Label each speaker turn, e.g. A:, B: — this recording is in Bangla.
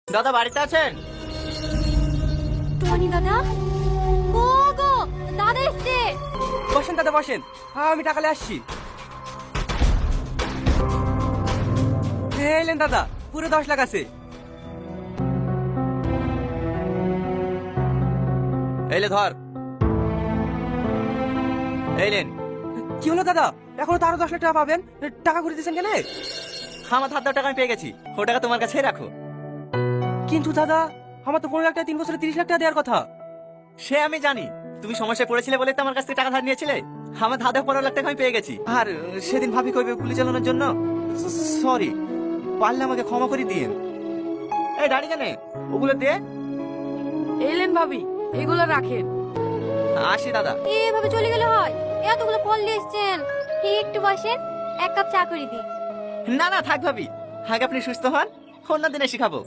A: দাদা বাড়িতে আছেন?
B: টনি দাদা, ও গো দাদা এসছে।
C: বসেন দাদা বসেন, আমি টাকালে আসছি। এলেন দাদা, পুরো 10 লাখ আছে।
A: এলে ধর। এলেন।
C: কি হলো দাদা, এখনো তো আরো 10 লাখ টাকা পাবেন, টাকা ঘুরে দিচ্ছেন কেন?
A: আমার ধার দেওয়া টাকা আমি পেয়ে গেছি, ও টাকা তোমার কাছে রাখো।
C: কিন্তু দাদা, আমার তো 15 লাখ টাকা 3 বছরে 30 লাখ টাকা দেওয়ার কথা।
A: সে আমি জানি, তুমি সমস্যায় পড়েছিলে বলে তো আমার কাছ থেকে টাকা ধার নিয়েছিলে। আমার ধার দেওয়া 15 লাখ টাকা আমি পেয়ে গেছি। আর সেদিন ভাবি করবে গুলি চালানোর জন্য, সরি, পারলে আমাকে ক্ষমা করে দিন। এই দাঁড়ি কেন, ওগুলো দে।
D: এলেন ভাবি, এগুলো রাখেন।
A: আসি দাদা।
B: এভাবে চলে গেলে হয়? এতগুলো ফল নিয়ে এসছেন, একটু বসেন, 1 কাপ চা করে দিই।
A: না না থাক ভাবি, আগে আপনি সুস্থ হন, অন্য দিনে শিখাবো।